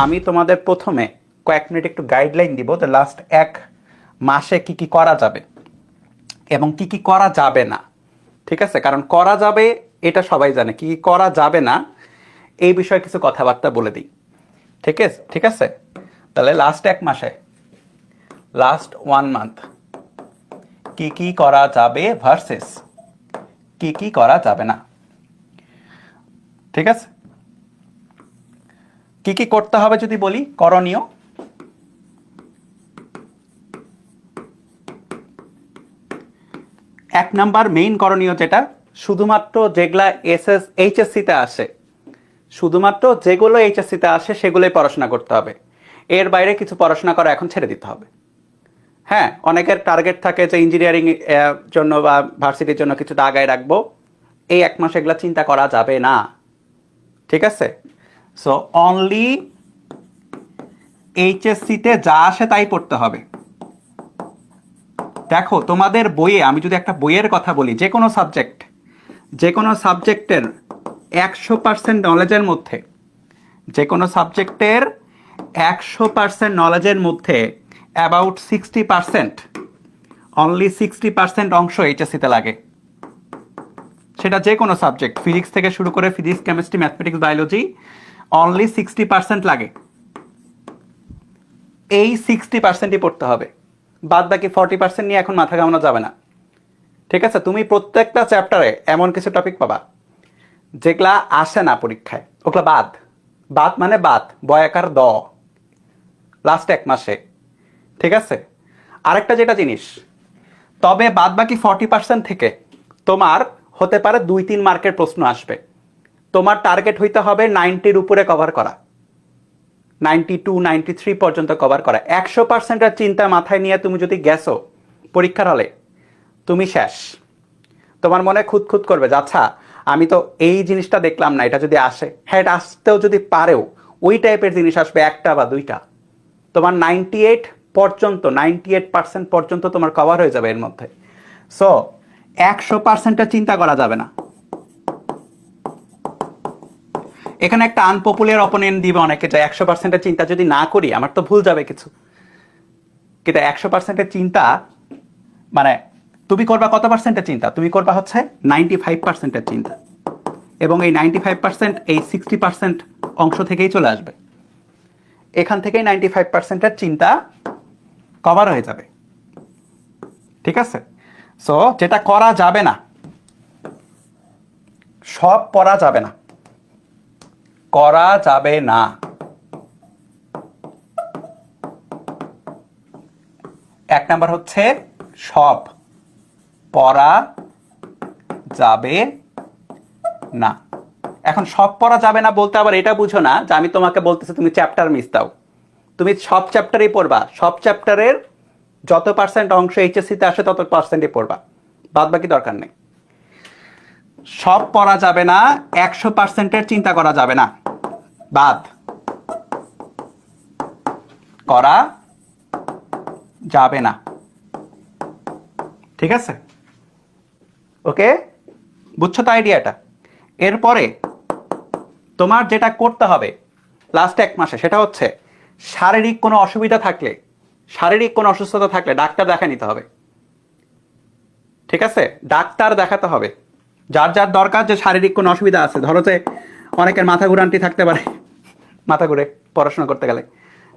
আমি তোমাদের প্রথমে কয়েক মিনিট একটু গাইডলাইন দিব যে লাস্ট 1 মাসে কি কি করা যাবে এবং কি কি করা যাবে না। ঠিক আছে, কারণ করা যাবে এটা সবাই জানে, কি কি করা যাবে না এই বিষয়ে কিছু কথাবার্তা বলে দিই। ঠিক আছে, তাহলে লাস্ট 1 মাসে, লাস্ট 1 মান্থ কি কি করা যাবে ভার্সেস কি কি করা যাবে না। ঠিক আছে, কি কি করতে হবে যদি বলি, করণীয়। 1 নাম্বার মেইন করণীয় যেটা, শুধুমাত্র যেগুলা এইচএসসিতে আসে, শুধুমাত্র যেগুলো এইচএসসিতে আসে সেগুলোই পড়াশোনা করতে হবে। এর বাইরে কিছু পড়াশোনা করা এখন ছেড়ে দিতে হবে। হ্যাঁ, অনেকের টার্গেট থাকে যে ইঞ্জিনিয়ারিং জন্য বা ভার্সিটির জন্য কিছুটা আগায় রাখবো, এই 1 মাস এগুলা চিন্তা করা যাবে না। ঠিক আছে, সো অনলি এইচএসসিতে যা আসে তাই পড়তে হবে। দেখো তোমাদের বইয়ে, আমি যদি একটা বইয়ের কথা বলি, যে কোনো সাবজেক্টের 100% নলেজের মধ্যে, যে কোনো সাবজেক্টের 100% নলেজের মধ্যে অ্যাবাউট 60%, অনলি 60% অংশ এইচএসসিতে লাগে। সেটা যে কোনো সাবজেক্ট, ফিজিক্স থেকে শুরু করে physics, chemistry, mathematics, biology, only 60% লাগে। এই 60%ই পড়তে হবে, বাদ বাকি 40% নিয়ে এখন মাথা ঘামানো যাবে না। ঠিক আছে, তুমি প্রত্যেকটা চ্যাপ্টারে এমন কিছু টপিক পাবা যেগুলা আসে না পরীক্ষায়, ওগুলা বাদ। বাদ মানে বাদ, বয়াকার দ, লাস্ট 1 মাসে। ঠিক আছে, আরেকটা যেটা জিনিস, তবে বাদ বাকি 40% থেকে তোমার হতে পারে 2-3 মার্কের প্রশ্ন আসবে। তোমার টার্গেট হইতে হবে 90-র উপরে কভার করা, 92-93 পর্যন্ত কভার করা। 100%-এর চিন্তা মাথায় নিয়ে তুমি যদি গেছো পরীক্ষার হলে, তুমি শেষ। তোমার মনে খুঁত করবে যে আচ্ছা আমি তো এই জিনিসটা দেখলাম না, এটা যদি আসে, হ্যাঁ এটা আসতেও যদি পারেও ওই টাইপের জিনিস আসবে একটা বা দুইটা, তোমার 98% পর্যন্ত তোমার কভার হয়ে যাবে এর মধ্যে। সো 100%-এর চিন্তা করা যাবে না। এখানে একটা আনপপুলার অপোনেন্ট দিবে অনেকে, যে 100%-এর চিন্তা যদি না করি আমার তো ভুল যাবে কিছু। কিন্তু 100%-এর চিন্তা মানে তুমি করবা কত পার্সেন্টের চিন্তা? তুমি করবা হচ্ছে 95%-এর চিন্তা, এবং এই 95% এই 60% অংশ থেকেই চলে আসবে। এখান থেকেই 95%-এর চিন্তা কভার হয়ে যাবে। ঠিক আছে, সো যেটা করা যাবে না, সব পড়া যাবে না, করা যাবে না। 1 নাম্বার হচ্ছে সব পড়া যাবে না। এখন সব পড়া যাবে না বলতে আবার এটা বুঝো না যে আমি তোমাকে বলতেছি তুমি চ্যাপ্টার মিস দাও। তুমি সব চ্যাপ্টারই পড়বা, সব চ্যাপ্টারের যত পার্সেন্ট অংশ এইচএসসিতে আসে তত পার্সেন্টই পড়বা, বাদ বাকি দরকার নেই। সব পড়া যাবে না, 100%-এর চিন্তা করা যাবে না, বাদ করা যাবে না। ঠিক আছে, ওকে, বুঝছো তো আইডিয়াটা? এরপরে তোমার যেটা করতে হবে লাস্ট 1 মাসে, সেটা হচ্ছে শারীরিক কোনো অসুবিধা থাকলে, শারীরিক কোনো অসুস্থতা থাকলে ডাক্তার দেখা নিতে হবে। ঠিক আছে, ডাক্তার দেখাতে হবে। যার যার দরকার যে শারীরিক কোনো অসুবিধা আছে, ধরো যে অনেকের মাথা ঘুরান্তি থাকতে পারে, মাথা ঘুরে পড়াশোনা করতে গেলে,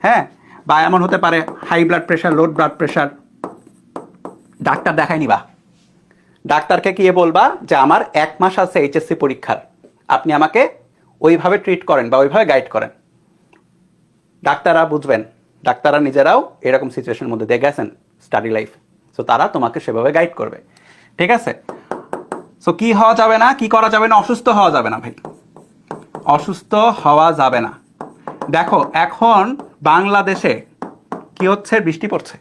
হ্যাঁ, বা এমন হতে পারে high blood pressure, low blood pressure, doctor দেখাই নিবা। ডাক্তারকে গিয়ে বলবা যে আমার 1 মাস আছে এইচএসসি পরীক্ষার, আপনি আমাকে ওইভাবে ট্রিট করেন বা ওইভাবে গাইড করেন। ডাক্তাররা বুঝবেন, ডাক্তাররা নিজেরাও এরকম সিচুয়েশনের মধ্যে দিয়ে গেছেন স্টাডি লাইফ, সো তারা তোমাকে সেভাবে গাইড করবে। ঠিক আছে, সো কি হওয়া যাবে না, কি করা যাবে না? অসুস্থ হওয়া যাবে না ভাই, অসুস্থ হওয়া যাবে না। দেখো এখন বাংলাদেশে কি হচ্ছে, বৃষ্টি পড়ছে,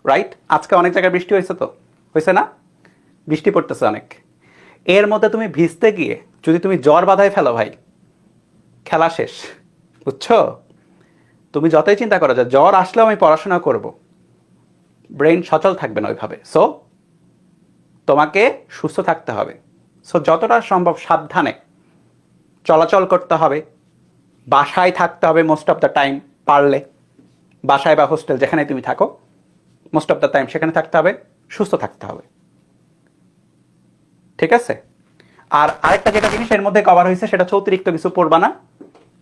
রাইট? আজকে অনেক জায়গায় বৃষ্টি হয়েছে, তো হয়েছে না? বৃষ্টি পড়তেছে অনেক। এর মধ্যে তুমি ভিজতে গিয়ে যদি তুমি জ্বর বাঁধায় ফেলো ভাই, খেলা শেষ, বুঝছো? তুমি যতই চিন্তা করো যে জ্বর আসলেও আমি পড়াশোনা করব, ব্রেন সচল থাকবে না ওইভাবে। সো তোমাকে সুস্থ থাকতে হবে। সো যতটা সম্ভব সাবধানে চলাচল করতে হবে, বাসায় থাকতে হবে মোস্ট অফ দ্য টাইম, পারলে বাসায় বা হোস্টেল যেখানে তুমি থাকো মোস্ট অফ দ্য টাইম সেখানে থাকতে হবে, সুস্থ থাকতে হবে। ঠিক আছে? আর আরেকটা যেটা জিনিস এর মধ্যে কভার হয়েছে সেটা হচ্ছে অতিরিক্ত কিছু পড়বা না,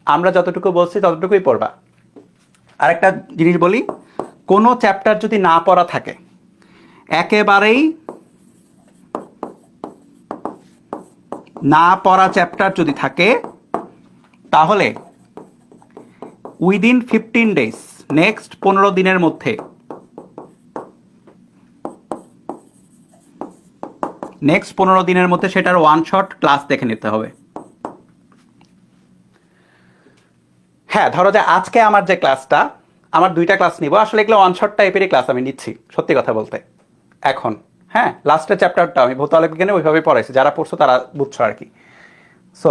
আমরা যতটুকু বলছি ততটুকুই পড়বা। আরেকটা জিনিস বলি, কোনো চ্যাপ্টার যদি না পড়া থাকে, একেবারেই না পড়া চ্যাপ্টার যদি থাকে, তাহলে উইদিন 15 ডেজ, নেক্সট 15 দিনের মধ্যে, সেটার ওয়ান শট ক্লাস দেখে নিতে হবে। হ্যাঁ, ধরো যে আজকে আমার যে ক্লাসটা, আমার 2টা ক্লাস নিব, আসলে এগুলো ওয়ান শট টাইপেরই ক্লাস আমি নিচ্ছি সত্যি কথা বলতে এখন। হ্যাঁ, লাস্টের চ্যাপ্টারটা আমি ভৌত বিজ্ঞানে ওইভাবেই পড়াইছি, যারা পড়ছো তারা বুঝছো আর কি। সো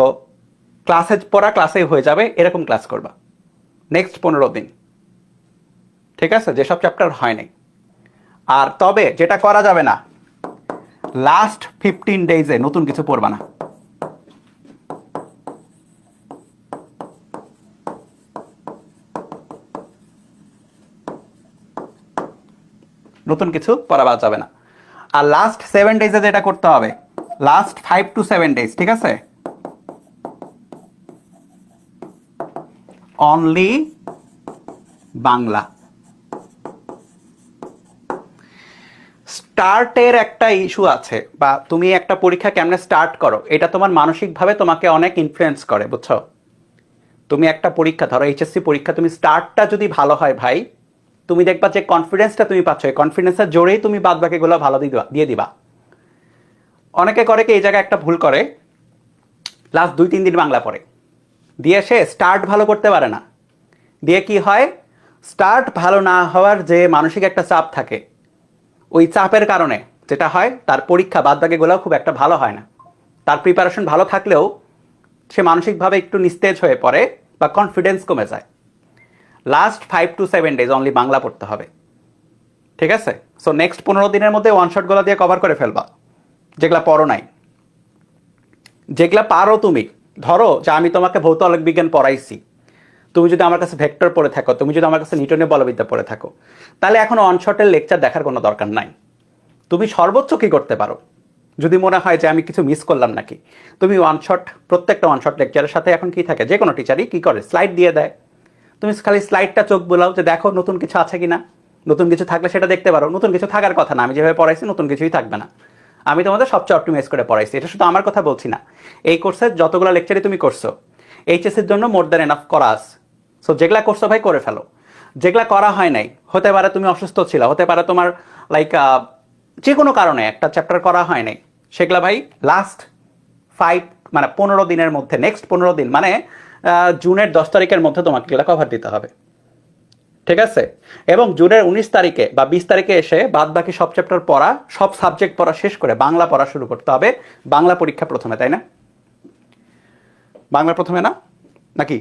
ক্লাসে পড়া ক্লাসেই হয়ে যাবে, এরকম ক্লাস করবা নেক্সট 15 দিন। ঠিক আছে? যেসব চ্যাপ্টার হয় নাই। আর তবে যেটা করা যাবে না, লাস্ট 15 ডেজে নতুন কিছু পড়বা না। নতুন কিছু পড়াবা যাবে না। আর লাস্ট 7 ডেজে যেটা করতে হবে, লাস্ট 5 to 7 ডেজ, ঠিক আছে, অনলি বাংলা। স্টার্টের একটা ইস্যু আছে, বা তুমি একটা পরীক্ষা কেমনে স্টার্ট করো এটা তোমার মানসিকভাবে তোমাকে অনেক ইনফ্লুয়েন্স করে, বুঝছো? তুমি একটা পরীক্ষা, ধরো এইচএসসি পরীক্ষা, তুমি স্টার্টটা যদি ভালো হয় ভাই, তুমি দেখবা যে কনফিডেন্সটা তুমি পাচ্ছ, এই কনফিডেন্সের জোরেই তুমি বাদ বাকিগুলো ভালো দিয়ে দিবা। অনেকে করে কি এই জায়গায় একটা ভুল করে, লাস্ট 2-3 দিন বাংলা পড়ে, দিয়ে সে স্টার্ট ভালো করতে পারে না। দিয়ে কি হয়, স্টার্ট ভালো না হওয়ার যে মানসিক একটা চাপ থাকে, ওই চাপের কারণে যেটা হয়, তার পরীক্ষা বাদ বাকিগুলো খুব একটা ভালো হয় না। তার প্রিপারেশন ভালো থাকলেও সে মানসিকভাবে একটু নিস্তেজ হয়ে পড়ে বা কনফিডেন্স কমে যায়। Last 5 to 7 days only Bangla পড়তে হবে। ঠিক আছে? সো নেক্সট 15 দিনের মধ্যে ওয়ান শটগুলো দিয়ে কভার করে ফেলবা, যেগুলা পড়ো নাই। যেগুলা পারো তুমি, ধরো যে আমি তোমাকে ভৌত বিজ্ঞান পড়াইছি, তুমি যদি আমার কাছে ভেক্টর পড়ে থাকো, তুমি যদি আমার কাছে নিউটনের বলবিদ্যা পড়ে থাকো, তাহলে এখন ওয়ান শটের লেকচার দেখার কোনো দরকার নাই। তুমি সর্বোচ্চ কি করতে পারো, যদি মনে হয় যে আমি কিছু মিস করলাম নাকি, তুমি ওয়ান শট, প্রত্যেকটা ওয়ান শট লেকচারের সাথে এখন কি থাকে, যে কোনো টিচারই কি করে, স্লাইড দিয়ে দেয়। তুমি খালি স্লাইডটা চোখ বোলাও যে দেখো নতুন কিছু আছে কিনা, নতুন কিছু থাকলে সেটা দেখতে পারো। নতুন কিছু থাকার কথা না, আমি যেভাবে পড়াইছি নতুন কিছুই থাকবে না। আমি তোমাদের সবচেয়ে অপটিমাইজ করে পড়াইছি, এটা শুধু আমার কথা বলছি না, এই কোর্সের যতগুলো লেকচারই তুমি করছো এইচএসসির জন্য মোর দ্যান এনাফ করা আছে। সো যেগুলা করছো ভাই করে ফেলো। যেগুলা করা হয় নাই, হতে পারে তুমি অসুস্থ ছিল, হতে পারে তোমার লাইক যে কোনো কারণে একটা চ্যাপ্টার করা হয় নাই, সেগুলা ভাই লাস্ট 5 মানে 15 দিনের মধ্যে, নেক্সট 15 দিন মানে জুনের 10 তারিখের মধ্যে তোমাকে এগুলা কভার দিতে হবে। ঠিক আছে? এবং জুনের 19 তারিখে বা 20 তারিখে এসে বাদ বাকি সব চ্যাপ্টার পড়া, সব সাবজেক্ট পড়া শেষ করে বাংলা পড়া শুরু করতে হবে। বাংলা পরীক্ষা প্রথমে, তাই না? বাংলা প্রথমে না নাকি?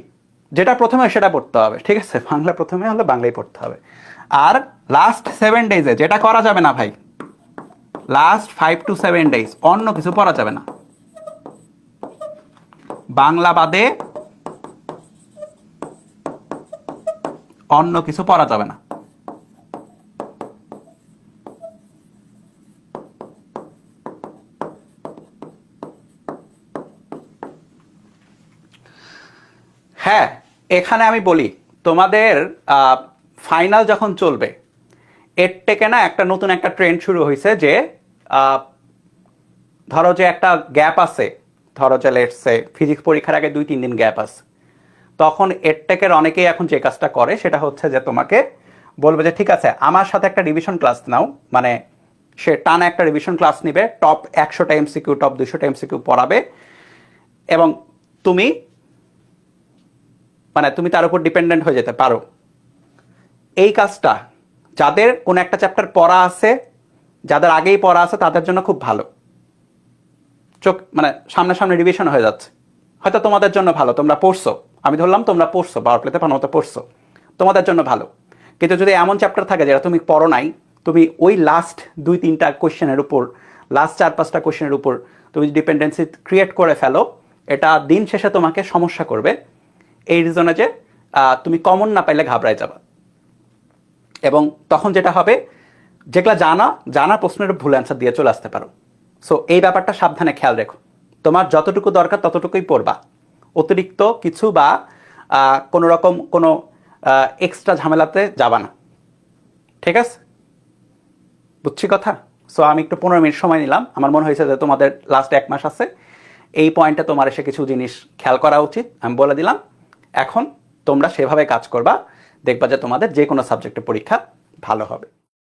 যেটা প্রথমে সেটা পড়তে হবে। ঠিক আছে? বাংলা প্রথমে হলে বাংলাই পড়তে হবে। আর লাস্ট 7 ডেজে যেটা করা যাবে না ভাই, লাস্ট 5 to 7 ডেজ অন্য কিছু পড়া যাবে না, বাংলা বাদে অন্য কিছু পড়া যাবে না। হ্যাঁ, এখানে আমি বলি, তোমাদের ফাইনাল যখন চলবে, এর থেকে না একটা নতুন একটা ট্রেন্ড শুরু হয়েছে যে ধরো যে একটা গ্যাপ আছে, ধরো যে লেটসে ফিজিক্স পরীক্ষার আগে 2-3 দিন গ্যাপ আছে, তখন এডটেকের অনেকেই এখন যে কাজটা করে সেটা হচ্ছে যে তোমাকে বলবে যে ঠিক আছে আমার সাথে একটা রিভিশন ক্লাস নাও, মানে সে টানা একটা রিভিশন ক্লাস নিবে, টপ 100টা এমসিকিউ, টপ 200টা এমসিকিউ পড়াবে, এবং তুমি মানে তুমি তার উপর ডিপেন্ডেন্ট হয়ে যেতে পারো। এই কাজটা যাদের কোন একটা চ্যাপ্টার পড়া আছে, যাদের আগেই পড়া আছে তাদের জন্য খুব ভালো, চোখ মানে সামনে সামনে রিভিশন হয়ে যাচ্ছে, হয়তো তোমাদের জন্য ভালো, তোমরা পড়ছো, আমি ধরলাম তোমরা পড়ছো, পাওয়ার প্লেতে ভালো মতো পড়ছো, তোমাদের জন্য ভালো। কিন্তু যদি এমন চ্যাপ্টার থাকে যেটা তুমি পড়ো নাই, তুমি ওই লাস্ট 2-3টা কোয়েশ্চেনের উপর, লাস্ট 4-5টা কোয়েশ্চেনের উপর তুমি ডিপেন্ডেন্সি ক্রিয়েট করে ফেলো, এটা দিন শেষে তোমাকে সমস্যা করবে। এই রিজনে যে তুমি কমন না পাইলে ঘাবড়ায় যাবা। এবং তখন যেটা হবে, যেগুলা জানা প্রশ্নের ভুল অ্যান্সার দিয়ে চলে আসতে পারো। সো এই ব্যাপারটা সাবধানে খেয়াল রেখো। তোমার যতটুকু দরকার ততটুকুই পড়বা, অতিরিক্ত কিছু বা কোনো রকম কোনো এক্সট্রা ঝামেলাতে যাবা না, ঠিক আছে? বুঝছি কথা? সো আমি একটু 15 মিনিট সময় নিলাম, আমার মনে হয়েছে যে তোমাদের লাস্ট 1 মাস আছে, এই পয়েন্টে তোমার এসে কিছু জিনিস খেয়াল করা উচিত, আমি বলে দিলাম। এখন তোমরা সেভাবে কাজ করবা, দেখবা যে তোমাদের যে কোনো সাবজেক্টে পরীক্ষা ভালো হবে।